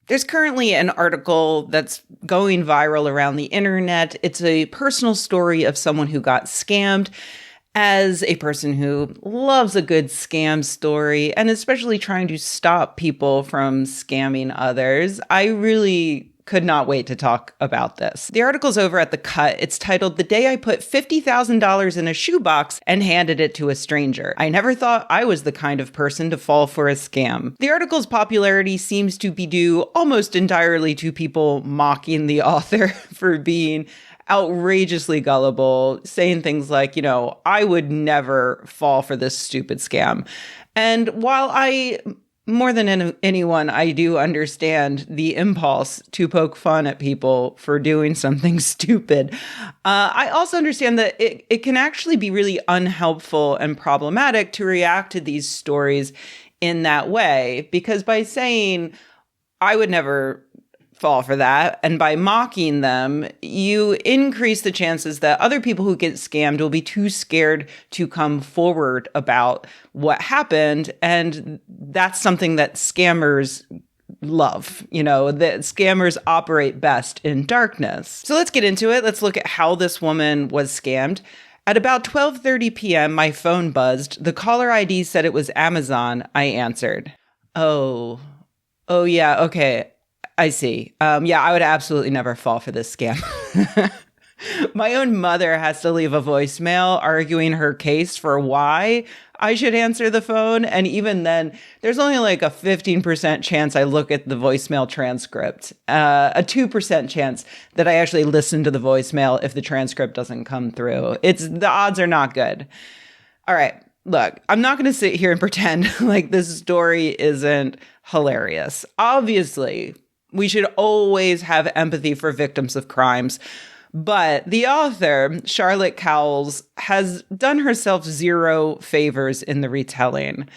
There's currently an article that's going viral around the internet. It's a personal story of someone who got scammed. As a person who loves a good scam story, and especially trying to stop people from scamming others, I really could not wait to talk about this. The article's over at The Cut. It's titled, "The Day I Put $50,000 in a Shoebox and Handed It to a Stranger. I Never Thought I Was the Kind of Person to Fall for a Scam." The article's popularity seems to be due almost entirely to people mocking the author for being outrageously gullible, saying things like, I would never fall for this stupid scam. And while more than anyone, I do understand the impulse to poke fun at people for doing something stupid, I also understand that it can actually be really unhelpful and problematic to react to these stories in that way, because by saying, I would never fall for that, and by mocking them, you increase the chances that other people who get scammed will be too scared to come forward about what happened. And that's something that scammers love. That scammers operate best in darkness. So let's get into it. Let's look at how this woman was scammed. At about 12:30 p.m., my phone buzzed. The caller ID said it was Amazon. I answered. Oh, yeah, okay. I see. I would absolutely never fall for this scam. My own mother has to leave a voicemail arguing her case for why I should answer the phone. And even then, there's only like a 15% chance I look at the voicemail transcript, a 2% chance that I actually listen to the voicemail if the transcript doesn't come through. The odds are not good. All right. Look, I'm not going to sit here and pretend like this story isn't hilarious. Obviously, we should always have empathy for victims of crimes. But the author, Charlotte Cowles, has done herself zero favors in the retelling.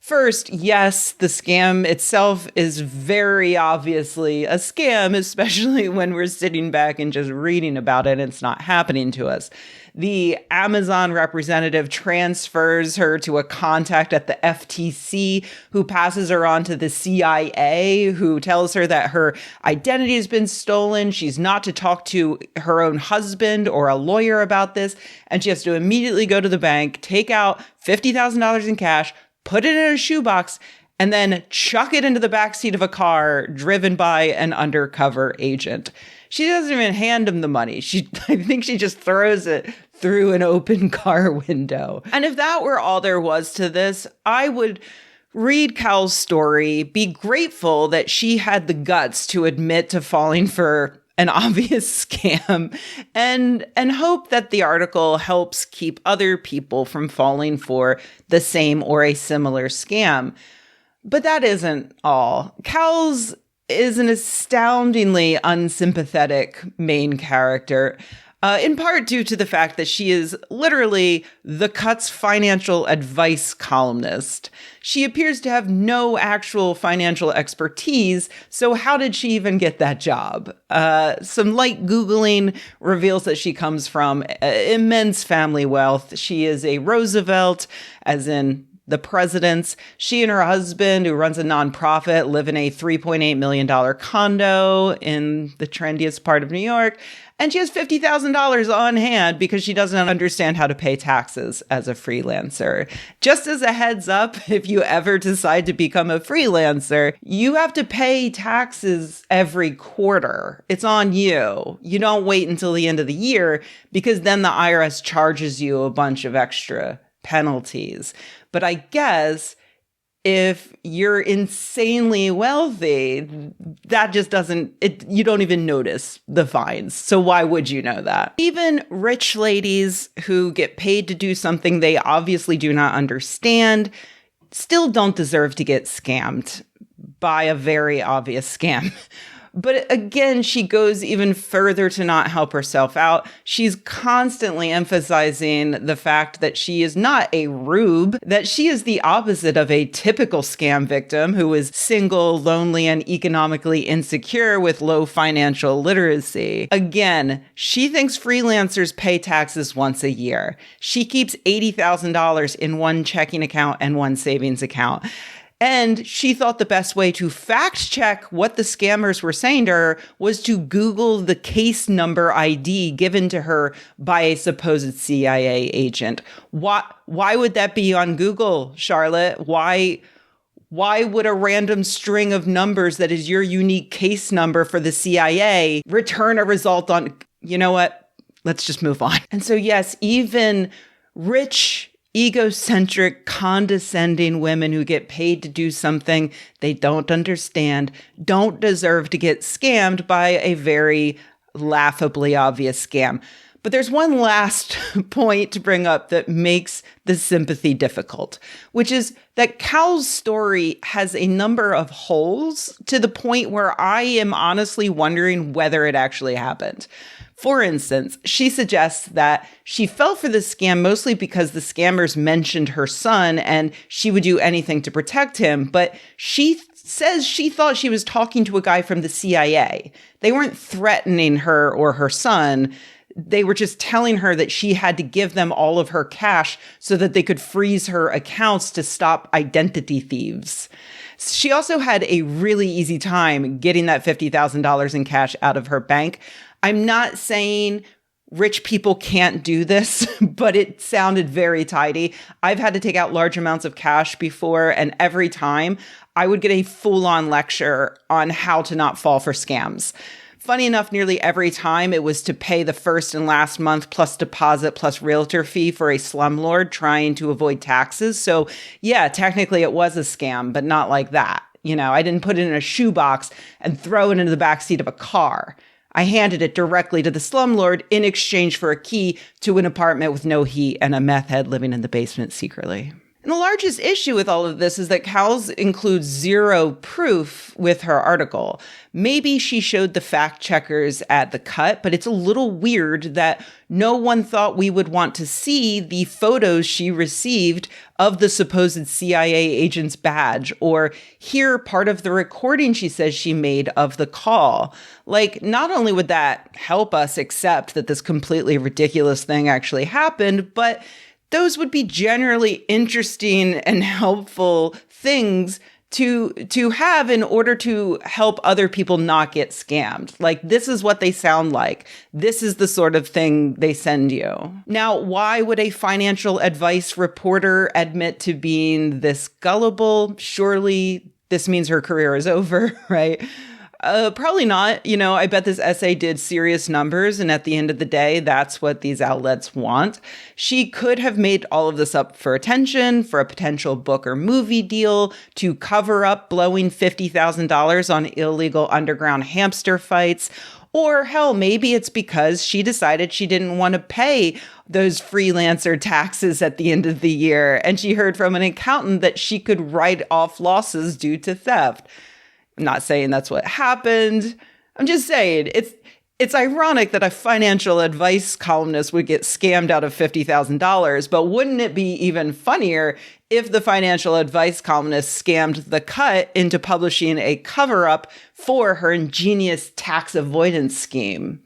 First, yes, the scam itself is very obviously a scam, especially when we're sitting back and just reading about it and it's not happening to us. The Amazon representative transfers her to a contact at the FTC who passes her on to the CIA, who tells her that her identity has been stolen. She's not to talk to her own husband or a lawyer about this. And she has to immediately go to the bank, take out $50,000 in cash, put it in a shoebox, and then chuck it into the backseat of a car driven by an undercover agent. She doesn't even hand him the money. I think she just throws it through an open car window. And if that were all there was to this, I would read Cal's story, be grateful that she had the guts to admit to falling for an obvious scam, and hope that the article helps keep other people from falling for the same or a similar scam. But that isn't all. Cowles is an astoundingly unsympathetic main character, in part due to the fact that she is literally The Cut's financial advice columnist. She appears to have no actual financial expertise, so how did she even get that job? Some light Googling reveals that she comes from immense family wealth. She is a Roosevelt, as in the president's. She and her husband, who runs a nonprofit, live in a $3.8 million condo in the trendiest part of New York. And she has $50,000 on hand because she doesn't understand how to pay taxes as a freelancer. Just as a heads up, if you ever decide to become a freelancer, you have to pay taxes every quarter. It's on you. You don't wait until the end of the year, because then the IRS charges you a bunch of extra penalties. But I guess if you're insanely wealthy, that just you don't even notice the fines. So why would you know that? Even rich ladies who get paid to do something they obviously do not understand still don't deserve to get scammed by a very obvious scam. But again, she goes even further to not help herself out. She's constantly emphasizing the fact that she is not a rube, that she is the opposite of a typical scam victim who is single, lonely, and economically insecure with low financial literacy. Again, she thinks freelancers pay taxes once a year. She keeps $80,000 in one checking account and one savings account. And she thought the best way to fact check what the scammers were saying to her was to Google the case number ID given to her by a supposed CIA agent. Why would that be on Google, Charlotte? Why would a random string of numbers that is your unique case number for the CIA return a result on, you know what? Let's just move on. And so, yes, even rich, egocentric, condescending women who get paid to do something they don't understand don't deserve to get scammed by a very laughably obvious scam. But there's one last point to bring up that makes the sympathy difficult, which is that Cal's story has a number of holes to the point where I am honestly wondering whether it actually happened. For instance, she suggests that she fell for the scam mostly because the scammers mentioned her son and she would do anything to protect him. But she says she thought she was talking to a guy from the CIA. They weren't threatening her or her son. They were just telling her that she had to give them all of her cash so that they could freeze her accounts to stop identity thieves. She also had a really easy time getting that $50,000 in cash out of her bank. I'm not saying rich people can't do this, but it sounded very tidy. I've had to take out large amounts of cash before, and every time I would get a full-on lecture on how to not fall for scams. Funny enough, nearly every time it was to pay the first and last month plus deposit plus realtor fee for a slumlord trying to avoid taxes. So yeah, technically it was a scam, but not like that. You know, I didn't put it in a shoebox and throw it into the backseat of a car. I handed it directly to the slumlord in exchange for a key to an apartment with no heat and a meth head living in the basement secretly. And the largest issue with all of this is that Cal's includes zero proof with her article. Maybe she showed the fact checkers at the cut, but it's a little weird that no one thought we would want to see the photos she received of the supposed CIA agent's badge or hear part of the recording she says she made of the call. Like, not only would that help us accept that this completely ridiculous thing actually happened, but those would be generally interesting and helpful things to have in order to help other people not get scammed. Like, this is what they sound like. This is the sort of thing they send you. Now, why would a financial advice reporter admit to being this gullible? Surely this means her career is over, right? Probably not. You know, I bet this essay did serious numbers, and at the end of the day, that's what these outlets want. She could have made all of this up for attention, for a potential book or movie deal, to cover up blowing $50,000 on illegal underground hamster fights. Or hell, maybe it's because she decided she didn't want to pay those freelancer taxes at the end of the year, and she heard from an accountant that she could write off losses due to theft. I'm not saying that's what happened. I'm just saying it's ironic that a financial advice columnist would get scammed out of $50,000, but wouldn't it be even funnier if the financial advice columnist scammed the cut into publishing a cover-up for her ingenious tax avoidance scheme?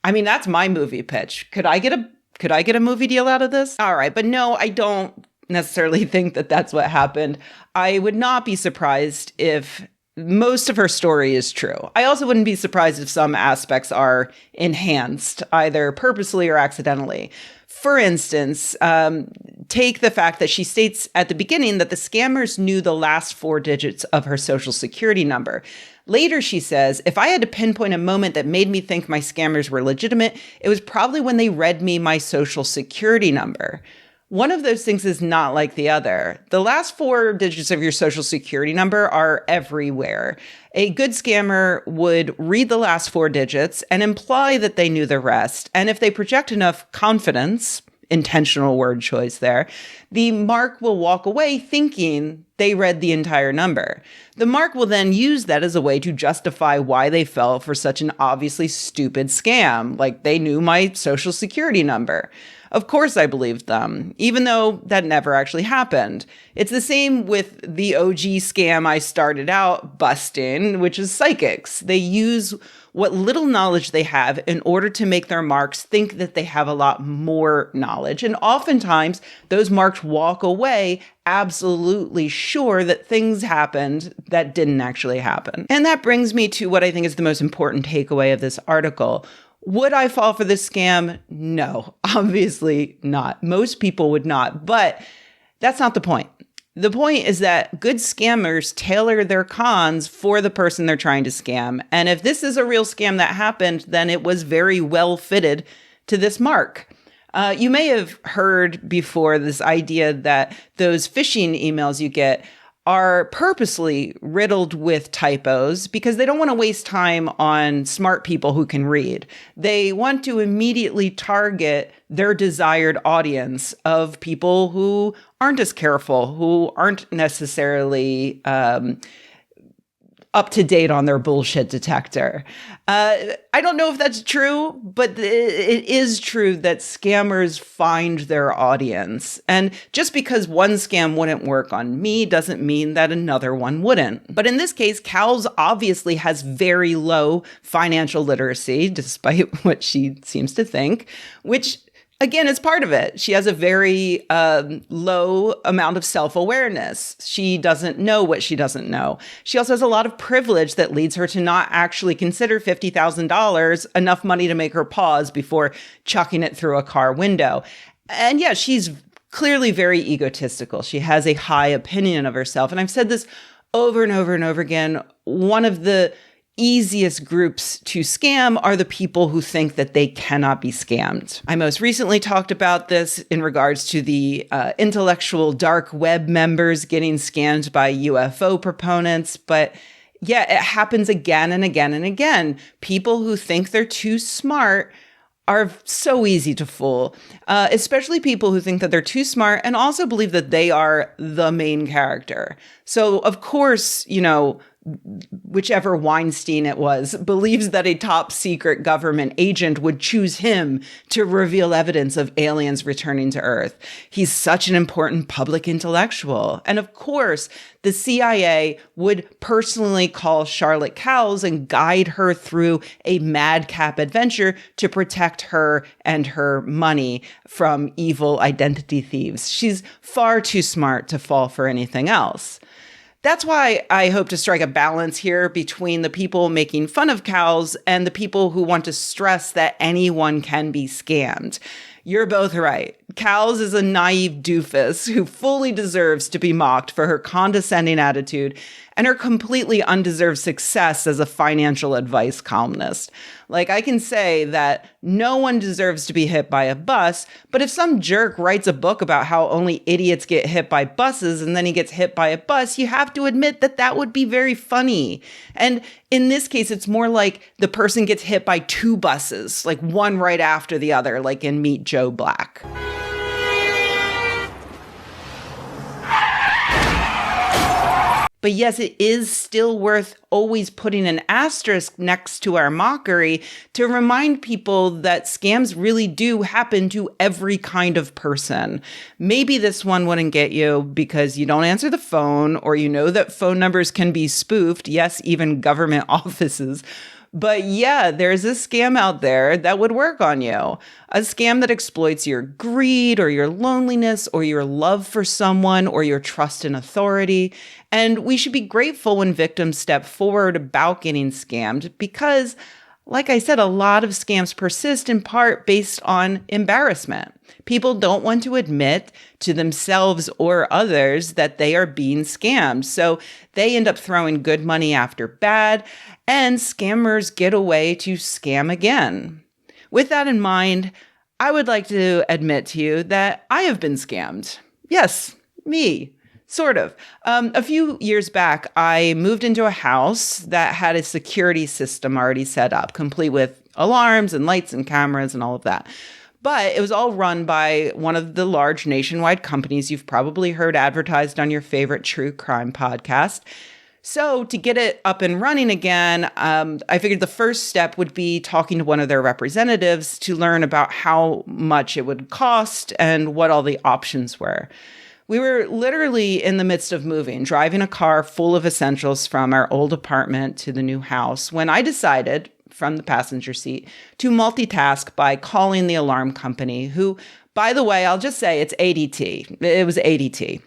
I mean, that's my movie pitch. Could I get a movie deal out of this? All right, but no, I don't necessarily think that that's what happened. I would not be surprised if most of her story is true. I also wouldn't be surprised if some aspects are enhanced, either purposely or accidentally. For instance, take the fact that she states at the beginning that the scammers knew the last 4 digits of her social security number. Later, she says, if I had to pinpoint a moment that made me think my scammers were legitimate, it was probably when they read me my social security number. One of those things is not like the other. The last 4 digits of your social security number are everywhere. A good scammer would read the last 4 digits and imply that they knew the rest. And if they project enough confidence, intentional word choice there, the mark will walk away thinking they read the entire number. The mark will then use that as a way to justify why they fell for such an obviously stupid scam, like they knew my social security number. Of course I believed them, even though that never actually happened. It's the same with the OG scam I started out busting, which is psychics. They use what little knowledge they have in order to make their marks think that they have a lot more knowledge. And oftentimes, those marks walk away absolutely sure that things happened that didn't actually happen. And that brings me to what I think is the most important takeaway of this article. Would I fall for this scam? No, obviously not. Most people would not, but that's not the point. The point is that good scammers tailor their cons for the person they're trying to scam. And if this is a real scam that happened, then it was very well fitted to this mark. You may have heard before this idea that those phishing emails you get are purposely riddled with typos because they don't want to waste time on smart people who can read. They want to immediately target their desired audience of people who aren't as careful, who aren't necessarily up to date on their bullshit detector. I don't know if that's true, but it is true that scammers find their audience. And just because one scam wouldn't work on me doesn't mean that another one wouldn't. But in this case, Cowles obviously has very low financial literacy, despite what she seems to think, which again, it's part of it. She has a very low amount of self-awareness. She doesn't know what she doesn't know. She also has a lot of privilege that leads her to not actually consider $50,000 enough money to make her pause before chucking it through a car window. And yeah, she's clearly very egotistical. She has a high opinion of herself. And I've said this over and over and over again. One of the easiest groups to scam are the people who think that they cannot be scammed. I most recently talked about this in regards to the intellectual dark web members getting scammed by UFO proponents. But yeah, it happens again and again and again. People who think they're too smart are so easy to fool, especially people who think that they're too smart and also believe that they are the main character. So, of course, whichever Weinstein it was, believes that a top secret government agent would choose him to reveal evidence of aliens returning to Earth. He's such an important public intellectual. And of course, the CIA would personally call Charlotte Cowles and guide her through a madcap adventure to protect her and her money from evil identity thieves. She's far too smart to fall for anything else. That's why I hope to strike a balance here between the people making fun of Cowles and the people who want to stress that anyone can be scammed. You're both right. Cowles is a naive doofus who fully deserves to be mocked for her condescending attitude and her completely undeserved success as a financial advice columnist. Like, I can say that no one deserves to be hit by a bus, but if some jerk writes a book about how only idiots get hit by buses and then he gets hit by a bus, you have to admit that that would be very funny. And in this case, it's more like the person gets hit by two buses, like one right after the other, like in Meet Joe Black. But yes, it is still worth always putting an asterisk next to our mockery to remind people that scams really do happen to every kind of person. Maybe this one wouldn't get you because you don't answer the phone, or you know that phone numbers can be spoofed. Yes, even government offices. But yeah, there's a scam out there that would work on you. A scam that exploits your greed or your loneliness or your love for someone or your trust in authority. And we should be grateful when victims step forward about getting scammed because, like I said, a lot of scams persist in part based on embarrassment. People don't want to admit to themselves or others that they are being scammed. So they end up throwing good money after bad, and scammers get away to scam again. With that in mind, I would like to admit to you that I have been scammed. Yes, me. Sort of. A few years back, I moved into a house that had a security system already set up, complete with alarms and lights and cameras and all of that. But it was all run by one of the large nationwide companies you've probably heard advertised on your favorite true crime podcast. So to get it up and running again, I figured the first step would be talking to one of their representatives to learn about how much it would cost and what all the options were. We were literally in the midst of moving, driving a car full of essentials from our old apartment to the new house, when I decided, from the passenger seat, to multitask by calling the alarm company, who, by the way, I'll just say it's ADT. It was ADT.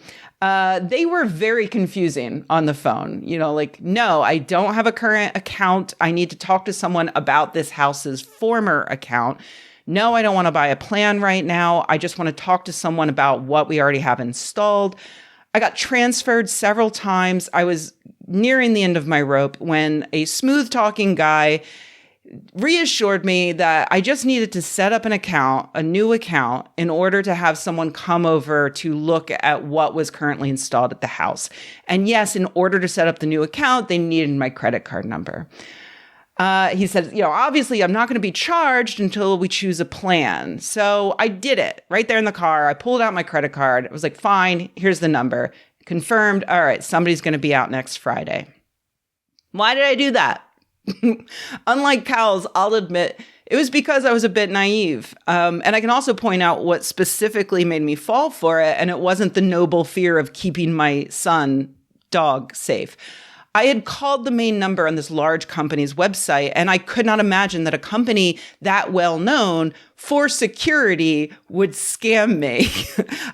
They were very confusing on the phone. No, I don't have a current account. I need to talk to someone about this house's former account. No, I don't want to buy a plan right now. I just want to talk to someone about what we already have installed. I got transferred several times. I was nearing the end of my rope when a smooth-talking guy reassured me that I just needed to set up a new account, in order to have someone come over to look at what was currently installed at the house. And yes, in order to set up the new account, they needed my credit card number. He said, obviously I'm not going to be charged until we choose a plan. So I did it right there in the car. I pulled out my credit card. I was like, fine, here's the number. Confirmed. All right, somebody's going to be out next Friday. Why did I do that? Unlike Cowles, I'll admit it was because I was a bit naive. And I can also point out what specifically made me fall for it. And it wasn't the noble fear of keeping my dog safe. I had called the main number on this large company's website, and I could not imagine that a company that well known for security would scam me.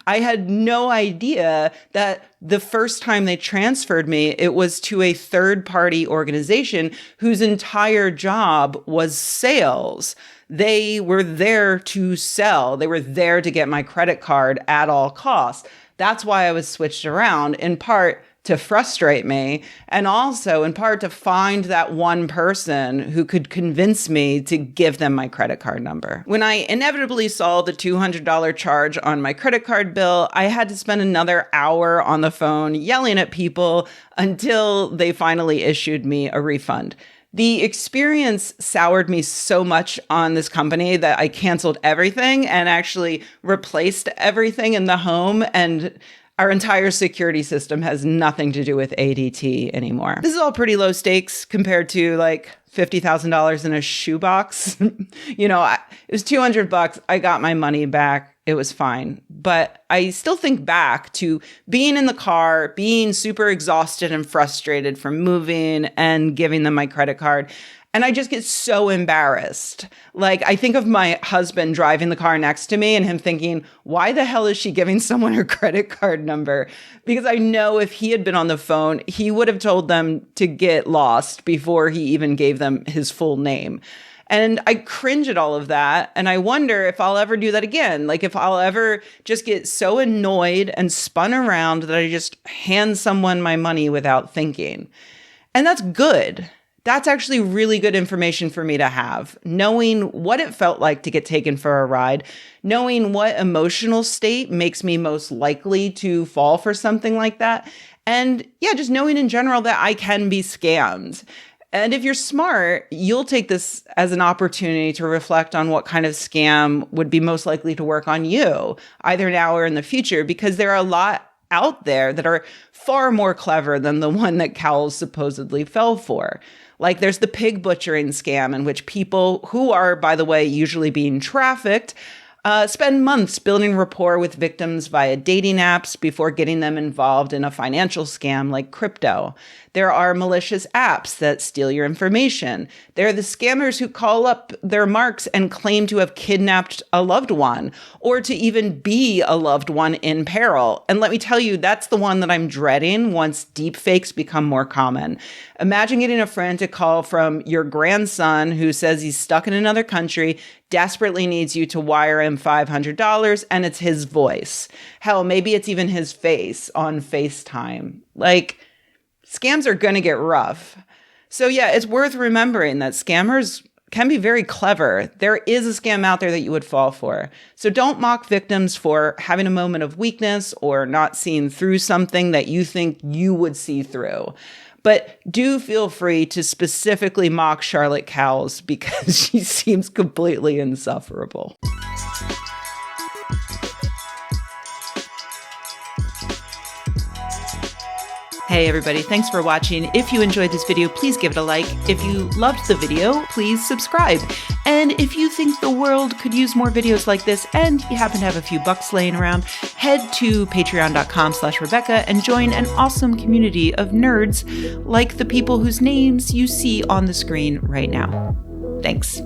I had no idea that the first time they transferred me, it was to a third-party organization whose entire job was sales. They were there to sell. They were there to get my credit card at all costs. That's why I was switched around, in part to frustrate me, and also in part to find that one person who could convince me to give them my credit card number. When I inevitably saw the $200 charge on my credit card bill, I had to spend another hour on the phone yelling at people until they finally issued me a refund. The experience soured me so much on this company that I canceled everything and actually replaced everything in the home, and our entire security system has nothing to do with ADT anymore. This is all pretty low stakes compared to like $50,000 in a shoebox. It was $200. I got my money back. It was fine. But I still think back to being in the car, being super exhausted and frustrated from moving and giving them my credit card. And I just get so embarrassed. Like, I think of my husband driving the car next to me and him thinking, why the hell is she giving someone her credit card number? Because I know if he had been on the phone, he would have told them to get lost before he even gave them his full name. And I cringe at all of that. And I wonder if I'll ever do that again. Like, if I'll ever just get so annoyed and spun around that I just hand someone my money without thinking. And that's good. That's actually really good information for me to have, knowing what it felt like to get taken for a ride, knowing what emotional state makes me most likely to fall for something like that. And yeah, just knowing in general that I can be scammed. And if you're smart, you'll take this as an opportunity to reflect on what kind of scam would be most likely to work on you, either now or in the future, because there are a lot out there that are far more clever than the one that Cowles supposedly fell for. Like, there's the pig butchering scam, in which people who are, by the way, usually being trafficked, spend months building rapport with victims via dating apps before getting them involved in a financial scam like crypto. There are malicious apps that steal your information. There are the scammers who call up their marks and claim to have kidnapped a loved one, or to even be a loved one in peril. And let me tell you, that's the one that I'm dreading once deepfakes become more common. Imagine getting a frantic call from your grandson who says he's stuck in another country, desperately needs you to wire him $500, and it's his voice. Hell, maybe it's even his face on FaceTime. Like, scams are going to get rough. So yeah, it's worth remembering that scammers can be very clever. There is a scam out there that you would fall for. So don't mock victims for having a moment of weakness or not seeing through something that you think you would see through. But do feel free to specifically mock Charlotte Cowles because she seems completely insufferable. Hey everybody, thanks for watching. If you enjoyed this video, please give it a like. If you loved the video, please subscribe. And if you think the world could use more videos like this and you happen to have a few bucks laying around, head to patreon.com/Rebecca and join an awesome community of nerds like the people whose names you see on the screen right now. Thanks.